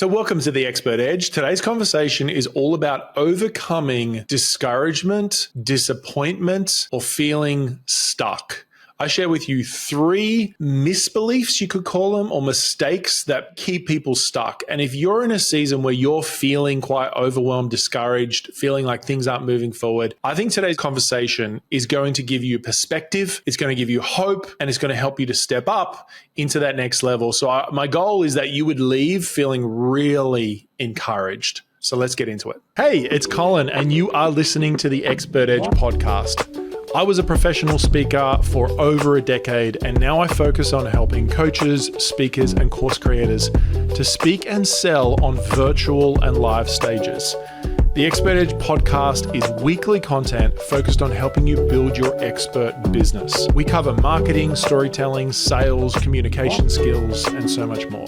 So welcome to The Expert Edge. Today's conversation is all about overcoming discouragement, disappointment, or feeling stuck. I share with you 3 misbeliefs, you could call them, or mistakes that keep people stuck. And if you're in a season where you're feeling quite overwhelmed, discouraged, feeling like things aren't moving forward, I think today's conversation is going to give you perspective, it's going to give you hope, and it's going to help you to step up into that next level. So my goal is that you would leave feeling really encouraged. So let's get into it. Hey, it's Colin, and you are listening to the Expert Edge podcast. I was a professional speaker for over a decade, and now I focus on helping coaches, speakers, and course creators to speak and sell on virtual and live stages. The Expert Edge podcast is weekly content focused on helping you build your expert business. We cover marketing, storytelling, sales, communication skills, and so much more.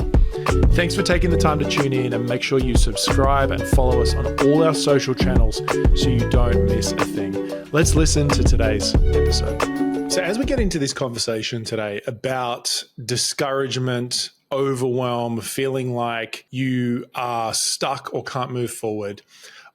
Thanks for taking the time to tune in, and make sure you subscribe and follow us on all our social channels so you don't miss a thing. Let's listen to today's episode. So as we get into this conversation today about discouragement, overwhelm, feeling like you are stuck or can't move forward,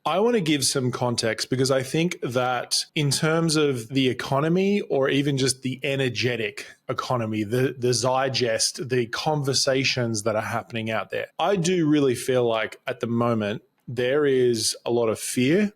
I want to give some context because I think that in terms of the economy, or even just the energetic economy, the zeitgeist, the conversations that are happening out there, I do really feel like at the moment there is a lot of fear.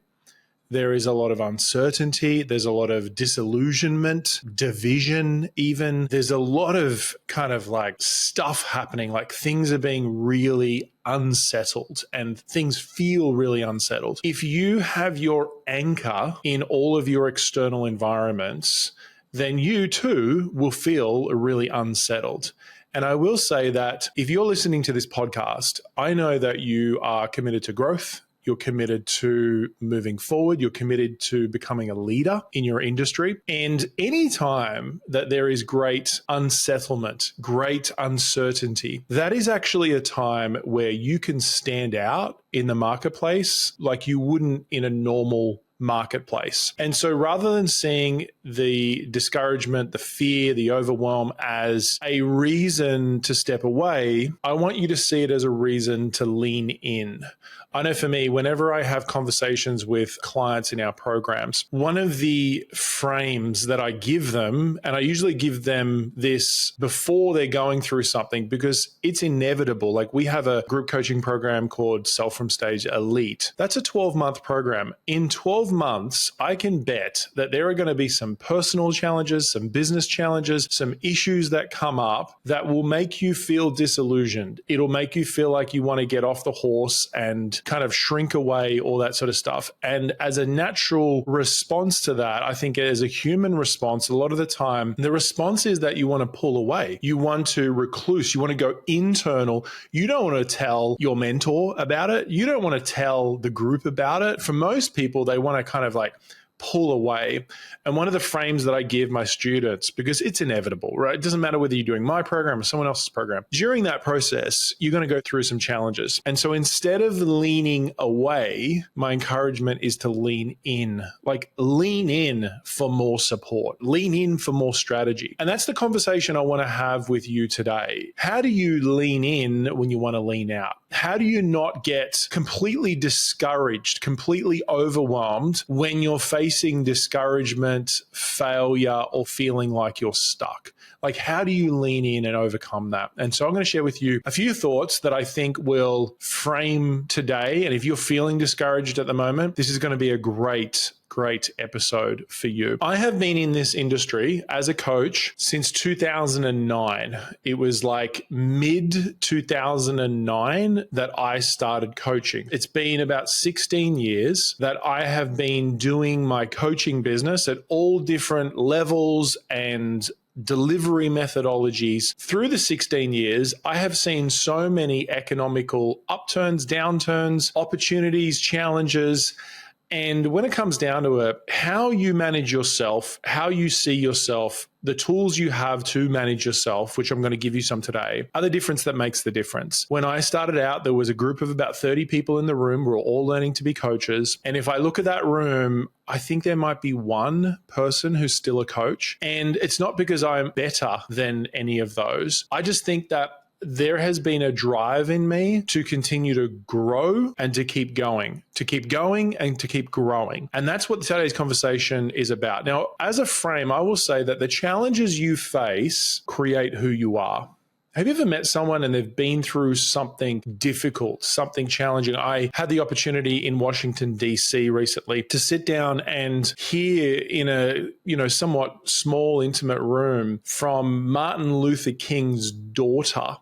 There is a lot of uncertainty. There's a lot of disillusionment, division even. There's a lot of kind of like stuff happening, like things are being really unsettled and things feel really unsettled. If you have your anchor in all of your external environments, then you too will feel really unsettled. And I will say that if you're listening to this podcast, I know that you are committed to growth. You're committed to moving forward. You're committed to becoming a leader in your industry. And anytime that there is great unsettlement, great uncertainty, that is actually a time where you can stand out in the marketplace like you wouldn't in a normal marketplace. And so rather than seeing the discouragement, the fear, the overwhelm as a reason to step away, I want you to see it as a reason to lean in. I know for me, whenever I have conversations with clients in our programs, one of the frames that I give them, and I usually give them this before they're going through something because it's inevitable. Like we have a group coaching program called Sell From Stage Elite. That's a 12-month program. In 12 months, I can bet that there are going to be some personal challenges, some business challenges, some issues that come up that will make you feel disillusioned. It'll make you feel like you want to get off the horse and kind of shrink away, all that sort of stuff. And as a natural response to that, I think as a human response, a lot of the time, the response is that you want to pull away. You want to recluse. You want to go internal. You don't want to tell your mentor about it. You don't want to tell the group about it. For most people, they want to kind of like pull away. And one of the frames that I give my students, because it's inevitable, right? It doesn't matter whether you're doing my program or someone else's program. During that process, you're going to go through some challenges. And so instead of leaning away, my encouragement is to lean in, like lean in for more support, lean in for more strategy. And that's the conversation I want to have with you today. How do you lean in when you want to lean out? How do you not get completely discouraged, completely overwhelmed when you're facing discouragement, failure, or feeling like you're stuck? Like, how do you lean in and overcome that? And so I'm going to share with you a few thoughts that I think will frame today. And if you're feeling discouraged at the moment, this is going to be a great episode for you. I have been in this industry as a coach since 2009. It was like mid 2009 that I started coaching. It's been about 16 years that I have been doing my coaching business at all different levels and delivery methodologies. Through the 16 years, I have seen so many economical upturns, downturns, opportunities, challenges. And when it comes down to it, how you manage yourself, how you see yourself, the tools you have to manage yourself, which I'm going to give you some today, are the difference that makes the difference. When I started out, there was a group of about 30 people in the room. We're all learning to be coaches. And if I look at that room, I think there might be one person who's still a coach. And it's not because I'm better than any of those. I just think that there has been a drive in me to continue to grow and to keep going and to keep growing. And that's what today's conversation is about. Now, as a frame, I will say that the challenges you face create who you are. Have you ever met someone and they've been through something difficult, something challenging? I had the opportunity in Washington, D.C. recently to sit down and hear in a somewhat small, intimate room from Martin Luther King's daughter.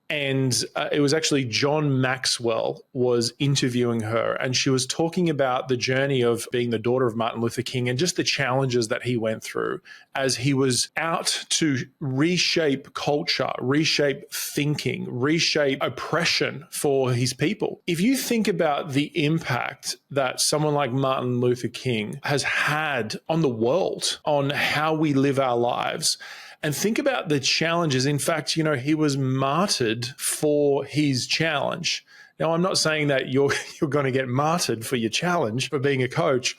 And it was actually John Maxwell was interviewing her, and she was talking about the journey of being the daughter of Martin Luther King and just the challenges that he went through as he was out to reshape culture, reshape thinking, reshape oppression for his people. If you think about the impact that someone like Martin Luther King has had on the world, on how we live our lives, and think about the challenges. In fact, he was martyred for his challenge. Now, I'm not saying that you're going to get martyred for your challenge for being a coach,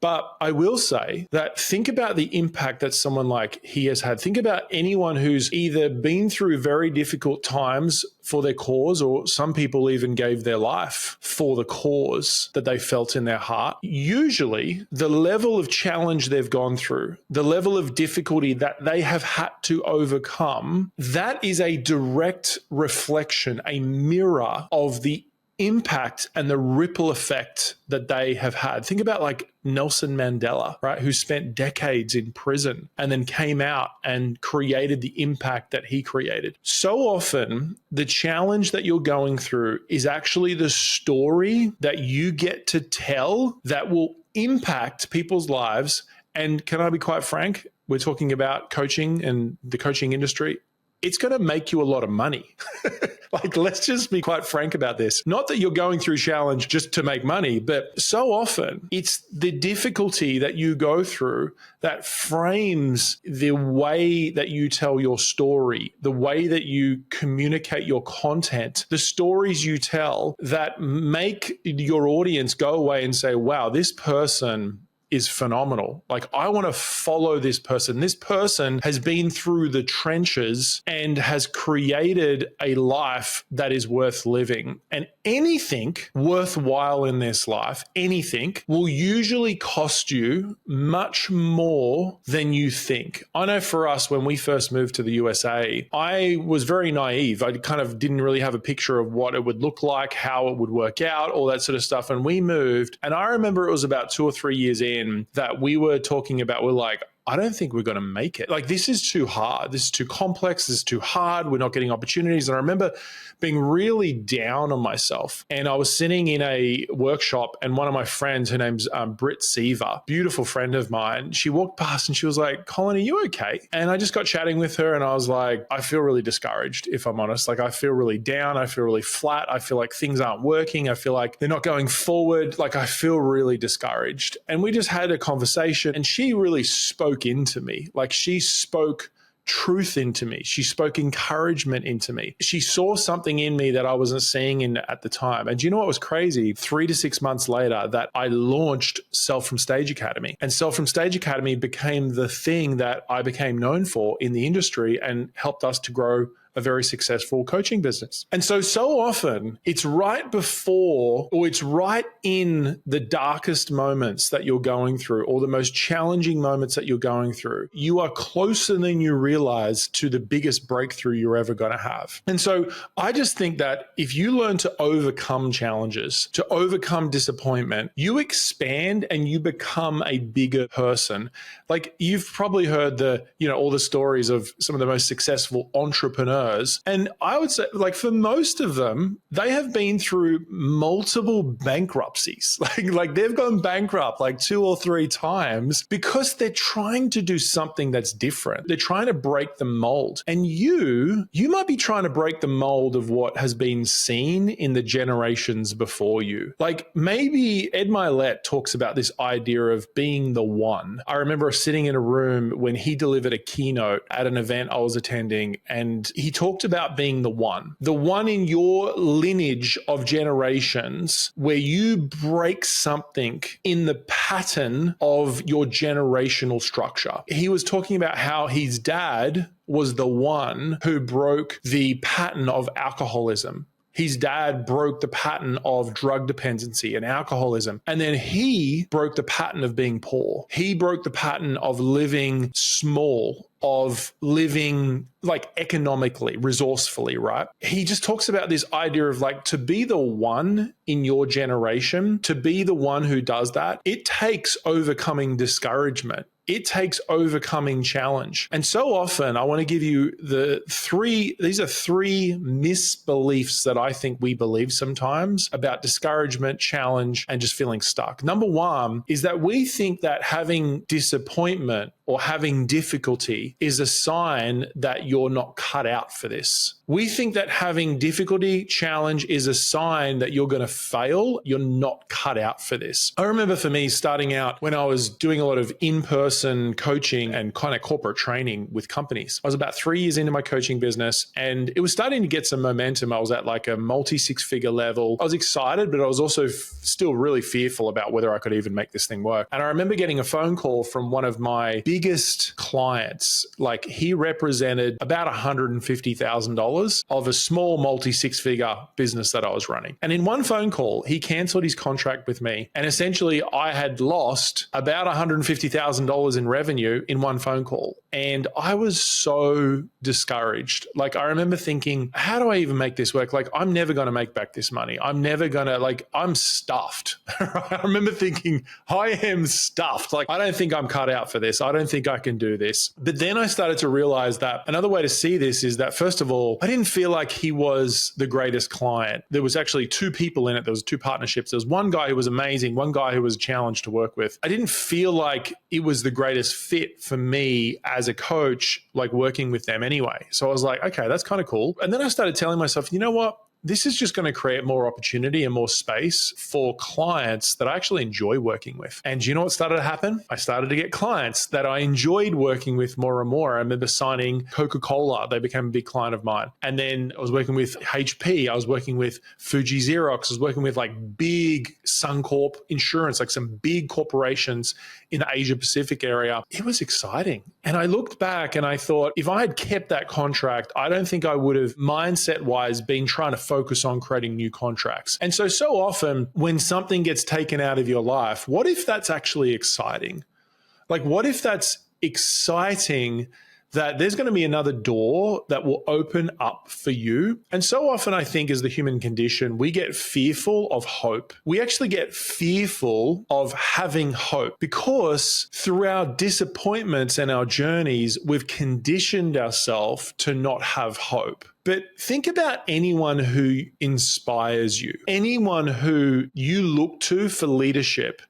but I will say that think about the impact that someone like he has had. Think about anyone who's either been through very difficult times for their cause, or some people even gave their life for the cause that they felt in their heart. Usually, the level of challenge they've gone through, the level of difficulty that they have had to overcome, that is a direct reflection, a mirror of the impact and the ripple effect that they have had. Think about like Nelson Mandela, right, who spent decades in prison and then came out and created the impact that he created. So often, the challenge that you're going through is actually the story that you get to tell that will impact people's lives. And can I be quite frank? We're talking about coaching and the coaching industry. It's going to make you a lot of money. Like, let's just be quite frank about this. Not that you're going through challenge just to make money, but so often it's the difficulty that you go through that frames the way that you tell your story, the way that you communicate your content, the stories you tell that make your audience go away and say, wow, this person is phenomenal. Like, I want to follow this person. This person has been through the trenches and has created a life that is worth living. And anything worthwhile in this life, anything, will usually cost you much more than you think. I know for us, when we first moved to the USA, I was very naive. I kind of didn't really have a picture of what it would look like, how it would work out, all that sort of stuff. And we moved, and I remember it was about 2 or 3 years in that we were talking about, we're like, I don't think we're going to make it. Like, this is too hard. This is too complex. This is too hard. We're not getting opportunities. And I remember being really down on myself. And I was sitting in a workshop, and one of my friends, her name's Britt Seaver, beautiful friend of mine, she walked past and she was like, Colin, are you okay? And I just got chatting with her, and I was like, I feel really discouraged, if I'm honest. Like, I feel really down. I feel really flat. I feel like things aren't working. I feel like they're not going forward. Like, I feel really discouraged. And we just had a conversation, and she really spoke into me. Like, she spoke truth into me. She spoke encouragement into me. She saw something in me that I wasn't seeing at the time. And do you know what was crazy? 3 to 6 months later, that I launched Self from Stage Academy. And Self from Stage Academy became the thing that I became known for in the industry and helped us to grow a very successful coaching business. And so often it's right before, or it's right in the darkest moments that you're going through, or the most challenging moments that you're going through, you are closer than you realize to the biggest breakthrough you're ever going to have. And so I just think that if you learn to overcome challenges, to overcome disappointment, you expand and you become a bigger person. Like, you've probably heard all the stories of some of the most successful entrepreneurs. And I would say, like, for most of them, they have been through multiple bankruptcies. Like they've gone bankrupt like 2 or 3 times because they're trying to do something that's different. They're trying to break the mold. And you might be trying to break the mold of what has been seen in the generations before you. Like, maybe Ed Milet talks about this idea of being the one. I remember sitting in a room when he delivered a keynote at an event I was attending, and he talked about being the one in your lineage of generations where you break something in the pattern of your generational structure. He was talking about how his dad was the one who broke the pattern of alcoholism. His dad broke the pattern of drug dependency and alcoholism. And then he broke the pattern of being poor. He broke the pattern of living small, of living like economically, resourcefully, right? He just talks about this idea of like to be the one in your generation, to be the one who does that, it takes overcoming discouragement. It takes overcoming challenge. And so often I want to give you these are three misbeliefs that I think we believe sometimes about discouragement, challenge, and just feeling stuck. Number one is that we think that having disappointment or having difficulty is a sign that you're not cut out for this. We think that having difficulty, challenge is a sign that you're going to fail. You're not cut out for this. I remember for me starting out when I was doing a lot of in-person coaching and kind of corporate training with companies. I was about 3 years into my coaching business and it was starting to get some momentum. I was at like a multi-six-figure level. I was excited, but I was also still really fearful about whether I could even make this thing work. And I remember getting a phone call from one of my biggest clients. Like he represented about $150,000 of a small multi-six-figure business that I was running. And in one phone call, he canceled his contract with me. And essentially I had lost about $150,000 in revenue in one phone call. And I was so discouraged. Like I remember thinking, how do I even make this work? Like I'm never going to make back this money. I'm never going to, like, I'm stuffed. I remember thinking, I am stuffed. Like I don't think I'm cut out for this. I don't think I can do this. But then I started to realize that another way to see this is that, first of all, I didn't feel like he was the greatest client. There was actually two people in it. There was two partnerships. There was one guy who was amazing, one guy who was a challenge to work with. I didn't feel like it was the greatest fit for me as a coach, like working with them anyway. So I was like, okay, that's kind of cool. And then I started telling myself, you know what? This is just going to create more opportunity and more space for clients that I actually enjoy working with. And do you know what started to happen? I started to get clients that I enjoyed working with more and more. I remember signing Coca-Cola. They became a big client of mine. And then I was working with HP. I was working with Fuji Xerox. I was working with like big Suncorp insurance, like some big corporations in the Asia Pacific area. It was exciting. And I looked back and I thought, if I had kept that contract, I don't think I would have mindset-wise been trying to focus on creating new contracts. And so often when something gets taken out of your life, what if that's actually exciting? Like, what if that's exciting that there's going to be another door that will open up for you? And so often I think as the human condition, we get fearful of hope. We actually get fearful of having hope because through our disappointments and our journeys, we've conditioned ourselves to not have hope. But think about anyone who inspires you, anyone who you look to for leadership.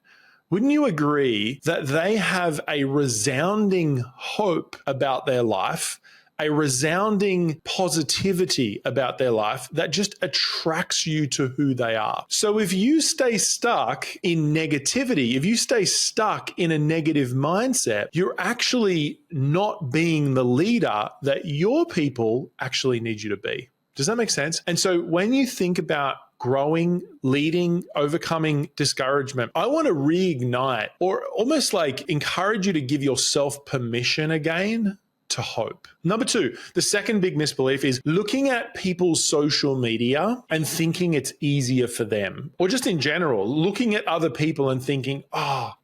Wouldn't you agree that they have a resounding hope about their life, a resounding positivity about their life that just attracts you to who they are? So if you stay stuck in negativity, if you stay stuck in a negative mindset, you're actually not being the leader that your people actually need you to be. Does that make sense? And so when you think about growing, leading, overcoming discouragement, I want to reignite or almost like encourage you to give yourself permission again to hope. Number two, the second big misbelief is looking at people's social media and thinking it's easier for them, or just in general, looking at other people and thinking,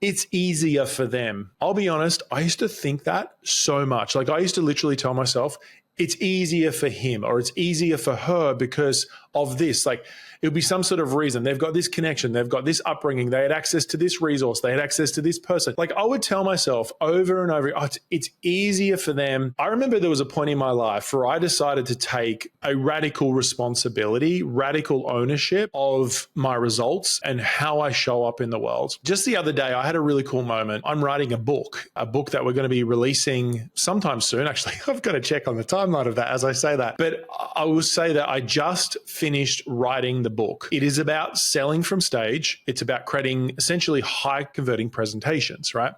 it's easier for them. I'll be honest, I used to think that so much. Like I used to literally tell myself, it's easier for him or it's easier for her because of this. Like it would be some sort of reason. They've got this connection. They've got this upbringing. They had access to this resource. They had access to this person. Like I would tell myself over and over, it's easier for them. I remember there was a point in my life where I decided to take a radical responsibility, radical ownership of my results and how I show up in the world. Just the other day, I had a really cool moment. I'm writing a book that we're going to be releasing sometime soon. Actually, I've got to check on the timeline of that as I say that. But I will say that I just finished writing the book. It is about selling from stage. It's about creating essentially high converting presentations, right?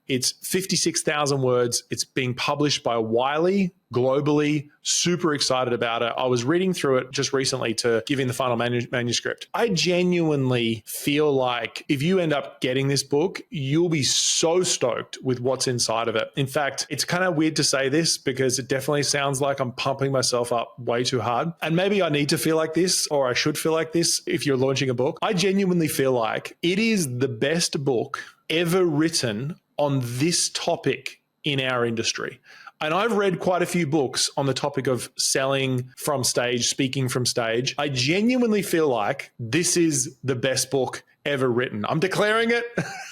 It's 56,000 words. It's being published by Wiley globally. Super excited about it. I was reading through it just recently to give in the final manuscript. I genuinely feel like if you end up getting this book, you'll be so stoked with what's inside of it. In fact, it's kind of weird to say this because it definitely sounds like I'm pumping myself up way too hard. And maybe I need to feel like this, or I should feel like this if you're launching a book. I genuinely feel like it is the best book ever written on this topic in our industry. And I've read quite a few books on the topic of selling from stage, speaking from stage. I genuinely feel like this is the best book ever written. I'm declaring it.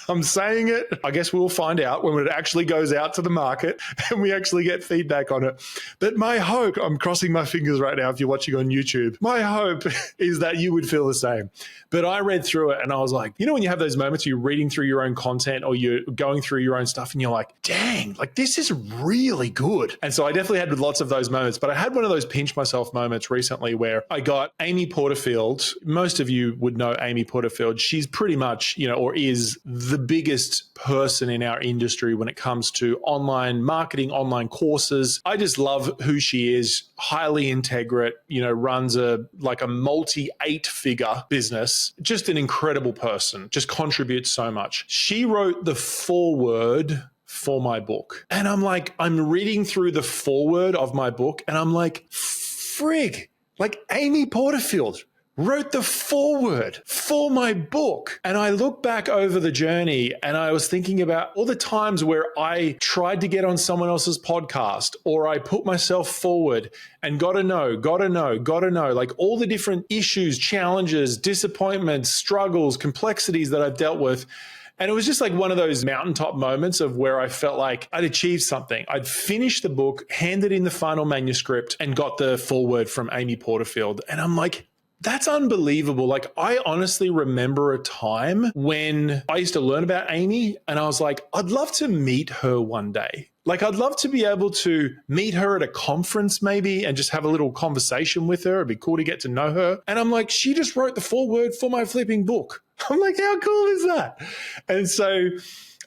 I'm saying it. I guess we'll find out when it actually goes out to the market and we actually get feedback on it. But my hope, I'm crossing my fingers right now if you're watching on YouTube, my hope is that you would feel the same. But I read through it and I was like, you know, when you have those moments, you're reading through your own content or you're going through your own stuff and you're like, dang, like this is really good. And so I definitely had lots of those moments, but I had one of those pinch myself moments recently where I got Amy Porterfield. Most of you would know Amy Porterfield. She's pretty much, you know, or is the biggest person in our industry when it comes to online marketing, online courses. I just love who she is, highly integrate, you know, runs a multi 8-figure business. Just an incredible person, just contributes so much. She wrote the foreword for my book. And I'm like, I'm reading through the foreword of my book and I'm like, frig, like Amy Porterfield wrote the foreword for my book. And I look back over the journey and I was thinking about all the times where I tried to get on someone else's podcast or I put myself forward and got to know, like all the different issues, challenges, disappointments, struggles, complexities that I've dealt with. And it was just like one of those mountaintop moments of where I felt like I'd achieved something. I'd finished the book, handed in the final manuscript and got the foreword from Amy Porterfield. And I'm like, that's unbelievable. Like, I honestly remember a time when I used to learn about Amy and I was like, I'd love to meet her one day. Like, I'd love to be able to meet her at a conference maybe and just have a little conversation with her. It'd be cool to get to know her. And I'm like, she just wrote the foreword for my flipping book. I'm like, how cool is that? And so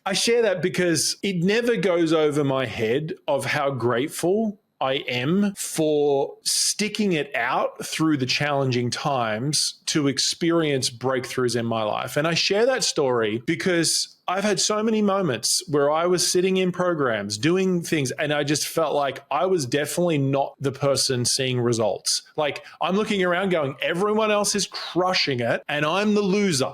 I share that because it never goes over my head of how grateful I am for sticking it out through the challenging times to experience breakthroughs in my life. And I share that story because I've had so many moments where I was sitting in programs doing things and I just felt like I was definitely not the person seeing results. Like, I'm looking around going, everyone else is crushing it and I'm the loser.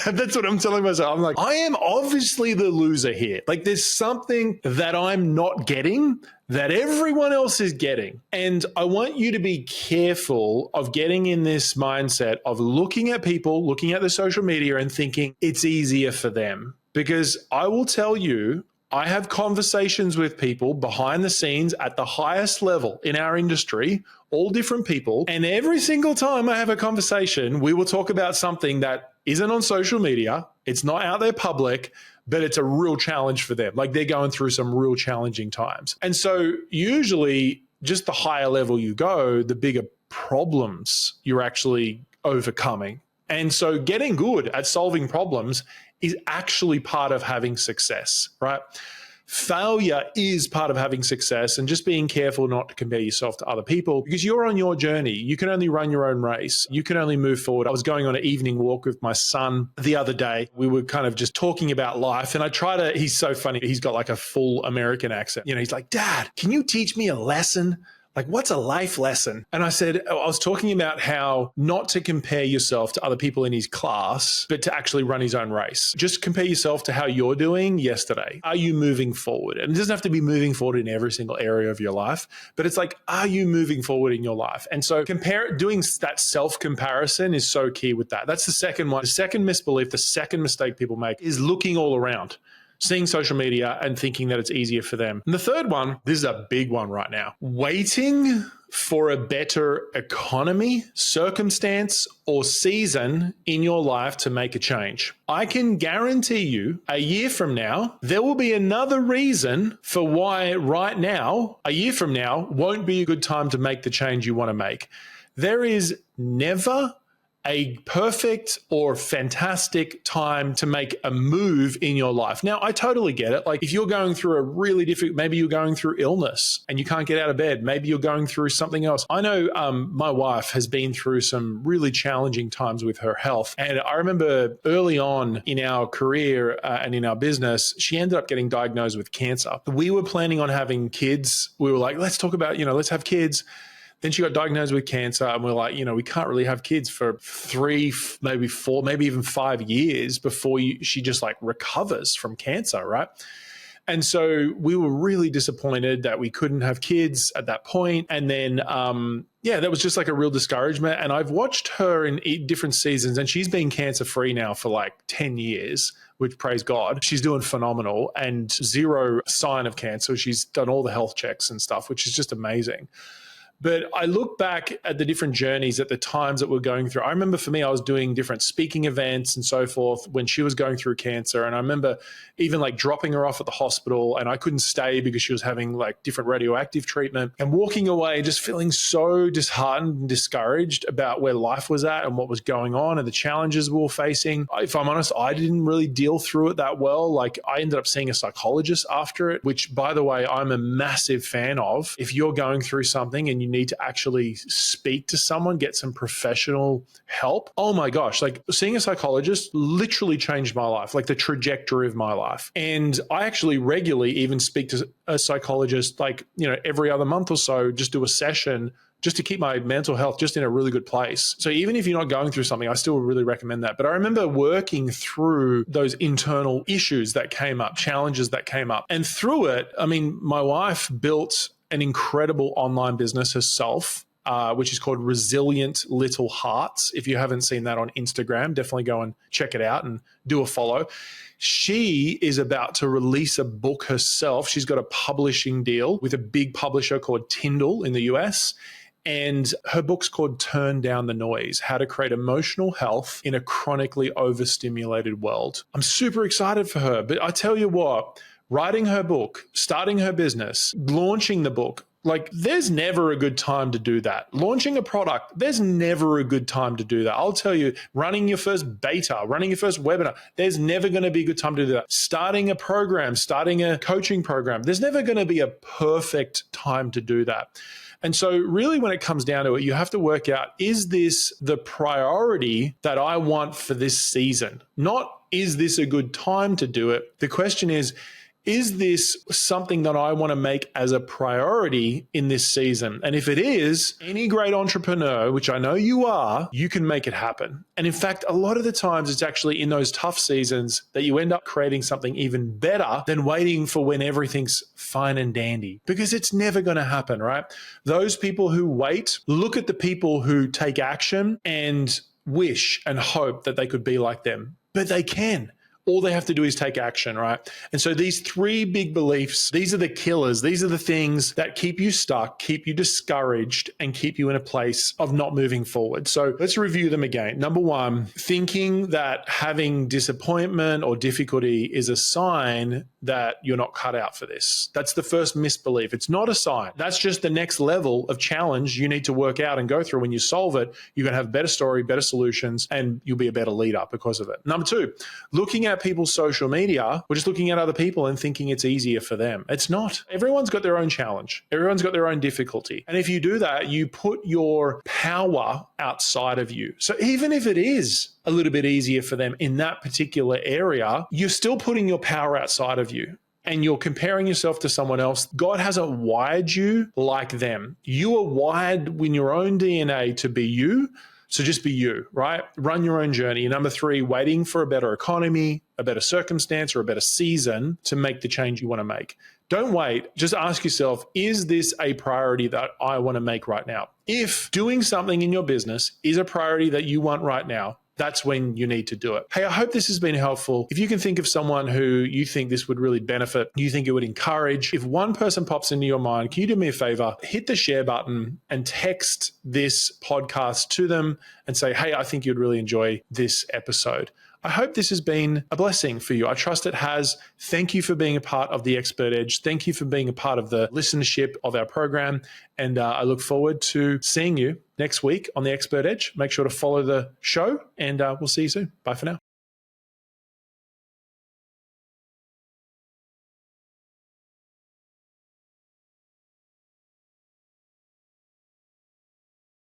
That's what I'm telling myself. I'm like, I am obviously the loser here. Like, there's something that I'm not getting that everyone else is getting. And I want you to be careful of getting in this mindset of looking at people, looking at the social media and thinking it's easier for them. Because I will tell you, I have conversations with people behind the scenes at the highest level in our industry, all different people. And every single time I have a conversation, we will talk about something that isn't on social media. It's not out there public, but it's a real challenge for them. Like, they're going through some real challenging times. And so usually just the higher level you go, the bigger problems you're actually overcoming. And so getting good at solving problems is actually part of having success, right? Failure is part of having success, and just being careful not to compare yourself to other people because you're on your journey. You can only run your own race. You can only move forward. I was going on an evening walk with my son the other day. We were kind of just talking about life, and he's so funny. He's got like a full American accent. You know, he's like, Dad, can you teach me a lesson? Like, what's a life lesson? And I said, I was talking about how not to compare yourself to other people in his class, but to actually run his own race. Just compare yourself to how you're doing yesterday. Are you moving forward? And it doesn't have to be moving forward in every single area of your life, but it's like, are you moving forward in your life? And so doing that self-comparison is so key with that. That's the second one. The second misbelief, the second mistake people make is looking all around, seeing social media and thinking that it's easier for them. And the third one, this is a big one right now, waiting for a better economy, circumstance, or season in your life to make a change. I can guarantee you a year from now, there will be another reason for why right now, a year from now, won't be a good time to make the change you want to make. There is never a perfect or fantastic time to make a move in your life. Now, I totally get it. Like if you're going through a really difficult, maybe you're going through illness and you can't get out of bed. Maybe you're going through something else. I know my wife has been through some really challenging times with her health. And I remember early on in our career and in our business, she ended up getting diagnosed with cancer. We were planning on having kids. We were like, let's talk about, let's have kids. Then she got diagnosed with cancer and we're like, we can't really have kids for 3, maybe 4, maybe even 5 years before she just like recovers from cancer, right? And so we were really disappointed that we couldn't have kids at that point. And then, that was just like a real discouragement. And I've watched her in different seasons and she's been cancer-free now for like 10 years, which praise God. She's doing phenomenal and zero sign of cancer. She's done all the health checks and stuff, which is just amazing. But I look back at the different journeys at the times that we're going through. I remember for me, I was doing different speaking events and so forth when she was going through cancer. And I remember even like dropping her off at the hospital and I couldn't stay because she was having like different radioactive treatment and walking away just feeling so disheartened and discouraged about where life was at and what was going on and the challenges we were facing. If I'm honest, I didn't really deal through it that well. Like I ended up seeing a psychologist after it, which by the way, I'm a massive fan of. If you're going through something and you need to actually speak to someone, get some professional help. Oh my gosh, like seeing a psychologist literally changed my life, like the trajectory of my life. And I actually regularly even speak to a psychologist, like, every other month or so, just do a session just to keep my mental health just in a really good place. So even if you're not going through something, I still really recommend that. But I remember working through those internal issues that came up, challenges that came up. And through it, my wife built an incredible online business herself, which is called Resilient Little Hearts. If you haven't seen that on Instagram, definitely go and check it out and do a follow. She is about to release a book herself. She's got a publishing deal with a big publisher called Tyndall in the US. And her book's called Turn Down the Noise, How to Create Emotional Health in a Chronically Overstimulated World. I'm super excited for her, but I tell you what, writing her book, starting her business, launching the book, like there's never a good time to do that. Launching a product, there's never a good time to do that. I'll tell you, running your first beta, running your first webinar, there's never going to be a good time to do that. Starting a program, starting a coaching program, there's never going to be a perfect time to do that. And so really when it comes down to it, you have to work out, is this the priority that I want for this season? Not, is this a good time to do it? The question is this something that I want to make as a priority in this season? And if it is, any great entrepreneur, which I know you are, you can make it happen. And in fact, a lot of the times it's actually in those tough seasons that you end up creating something even better than waiting for when everything's fine and dandy, because it's never going to happen, right? Those people who wait, look at the people who take action and wish and hope that they could be like them, but they can. All they have to do is take action, right? And so these 3 big beliefs, these are the killers. These are the things that keep you stuck, keep you discouraged, and keep you in a place of not moving forward. So let's review them again. Number 1, thinking that having disappointment or difficulty is a sign that you're not cut out for this. That's the first misbelief. It's not a sign. That's just the next level of challenge you need to work out and go through. When you solve it, you're going to have better story, better solutions, and you'll be a better leader because of it. Number 2, looking at people's social media, we're just looking at other people and thinking it's easier for them. It's not. Everyone's got their own challenge. Everyone's got their own difficulty. And if you do that, you put your power outside of you. So even if it is a little bit easier for them in that particular area, you're still putting your power outside of you. And you're comparing yourself to someone else. God hasn't wired you like them. You are wired in your own DNA to be you. So just be you, right? Run your own journey. And number 3, waiting for a better economy, a better circumstance, or a better season to make the change you want to make. Don't wait. Just ask yourself, is this a priority that I want to make right now? If doing something in your business is a priority that you want right now, that's when you need to do it. Hey, I hope this has been helpful. If you can think of someone who you think this would really benefit, you think it would encourage, if one person pops into your mind, can you do me a favor? Hit the share button and text this podcast to them and say, hey, I think you'd really enjoy this episode. I hope this has been a blessing for you. I trust it has. Thank you for being a part of the Expert Edge. Thank you for being a part of the listenership of our program. And I look forward to seeing you next week on the Expert Edge. Make sure to follow the show, and we'll see you soon. Bye for now.